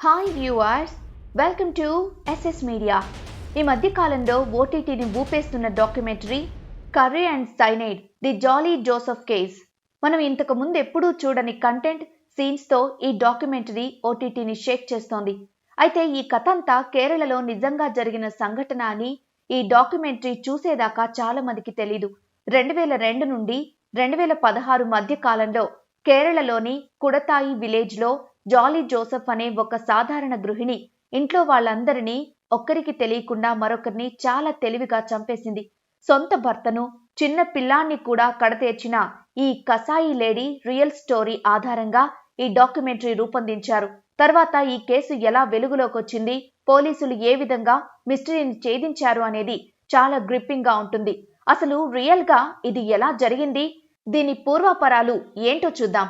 Hi viewers, welcome to SS media. ఈ మధ్య కాలంలో ఓటీటీని ఊపేస్తున్న documentary curry and cyanide the Jolly Joseph case. మనం ఇంతకు ముందు ఎప్పుడూ చూడని కంటెంట్ సీన్స్తో ఈ డాక్యుమెంటరీ ఓటీటీని షేక్ చేస్తోంది. అయితే ఈ కథ అంతా కేరళలో నిజంగా జరిగిన సంఘటన అని ఈ డాక్యుమెంటరీ చూసేదాకా చాలా మందికి తెలీదు. 2002 నుండి 2016 మధ్య కాలంలో కేరళలోని కుడతాయి విలేజ్లో జాలీ జోసెఫ్ అనే ఒక సాధారణ గృహిణి ఇంట్లో వాళ్ళందరినీ ఒక్కరికి తెలియకుండా మరొకరిని చాలా తెలివిగా చంపేసింది. సొంత భర్తను, చిన్న పిల్లాన్ని కూడా కడతేర్చిన ఈ కసాయి లేడీ రియల్ స్టోరీ ఆధారంగా ఈ డాక్యుమెంటరీ రూపొందించారు. తర్వాత ఈ కేసు ఎలా వెలుగులోకొచ్చింది, పోలీసులు ఏ విధంగా మిస్టరీని ఛేదించారు అనేది చాలా గ్రిప్పింగ్ గా ఉంటుంది. అసలు రియల్ గా ఇది ఎలా జరిగింది, దీని పూర్వాపరాలు ఏంటో చూద్దాం.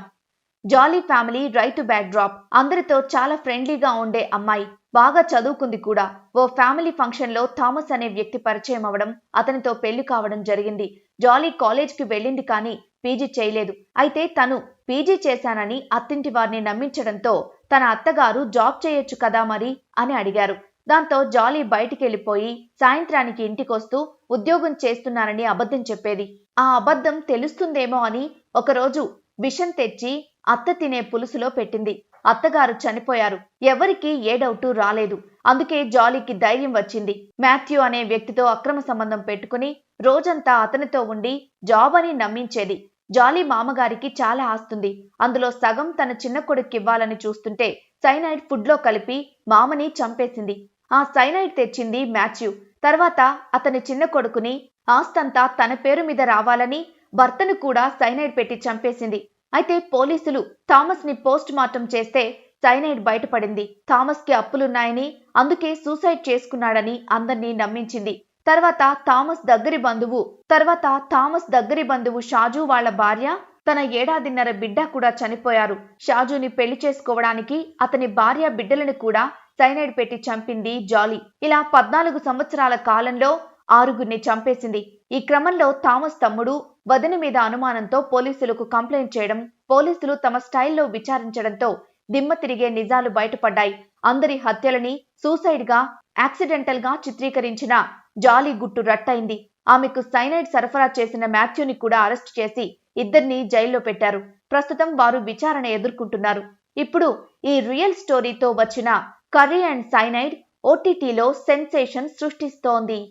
జాలీ ఫ్యామిలీ రైతు బ్యాక్ డ్రాప్. అందరితో చాలా ఫ్రెండ్లీగా ఉండే అమ్మాయి, బాగా చదువుకుంది కూడా. ఓ ఫ్యామిలీ ఫంక్షన్ లో థామస్ అనే వ్యక్తి పరిచయం అవడం, అతనితో పెళ్లి కావడం జరిగింది. జాలీ కాలేజ్కి వెళ్ళింది కానీ పీజీ చేయలేదు. అయితే తను పీజీ చేశానని అత్తింటి వారిని నమ్మించడంతో తన అత్తగారు జాబ్ చేయొచ్చు కదా మరి అని అడిగారు. దాంతో జాలీ బయటికి వెళ్ళిపోయి సాయంత్రానికి ఇంటికొస్తూ ఉద్యోగం చేస్తున్నానని అబద్ధం చెప్పేది. ఆ అబద్ధం తెలుస్తుందేమో అని ఒకరోజు విషం తెచ్చి అత్త తినే పులుసులో పెట్టింది. అత్తగారు చనిపోయారు. ఎవరికి ఏ డౌటు రాలేదు. అందుకే జాలీకి ధైర్యం వచ్చింది. మాథ్యూ అనే వ్యక్తితో అక్రమ సంబంధం పెట్టుకుని రోజంతా అతనితో ఉండి జాబ్ అని నమ్మించేది. జాలీ మామగారికి చాలా ఆస్తుంది. అందులో సగం తన చిన్న కొడుక్కి ఇవ్వాలని చూస్తుంటే సైనైడ్ ఫుడ్ లో కలిపి మామని చంపేసింది. ఆ సైనైడ్ తెచ్చింది మాథ్యూ. తర్వాత అతని చిన్న కొడుకుని ఆస్తంతా తన పేరు మీద రావాలని భర్తను కూడా సైనైడ్ పెట్టి చంపేసింది. అయితే పోలీసులు థామస్ ని పోస్ట్ మార్టం చేస్తే సైనైడ్ బయటపడింది. థామస్ కి అప్పులున్నాయని, అందుకే సూసైడ్ చేసుకున్నాడని అందర్నీ నమ్మించింది. తర్వాత థామస్ దగ్గరి బంధువు షాజు వాళ్ళ భార్య, తన 1.5 ఏళ్ల బిడ్డ కూడా చనిపోయారు. షాజుని పెళ్లి చేసుకోవడానికి అతని భార్య బిడ్డలను కూడా సైనైడ్ పెట్టి చంపింది జాలీ. ఇలా 14 సంవత్సరాల కాలంలో 6గురిని చంపేసింది. ఈ క్రమంలో థామస్ తమ్ముడు, వదిన మీద అనుమానంతో పోలీసులకు కంప్లైంట్ చేయడం, పోలీసులు తమ స్టైల్లో విచారించడంతో దిమ్మ తిరిగే నిజాలు బయటపడ్డాయి. అందరి హత్యలని సూసైడ్ గా, యాక్సిడెంటల్ గా చిత్రీకరించిన జాలీ గుట్టు రట్టయింది. ఆమెకు సైనైడ్ సరఫరా చేసిన మాథ్యూని కూడా అరెస్ట్ చేసి ఇద్దరిని జైల్లో పెట్టారు. ప్రస్తుతం వారు విచారణ ఎదుర్కొంటున్నారు. ఇప్పుడు ఈ రియల్ స్టోరీతో వచ్చిన కర్రీ అండ్ సైనైడ్ ఓటీటీలో సెన్సేషన్ సృష్టిస్తోంది.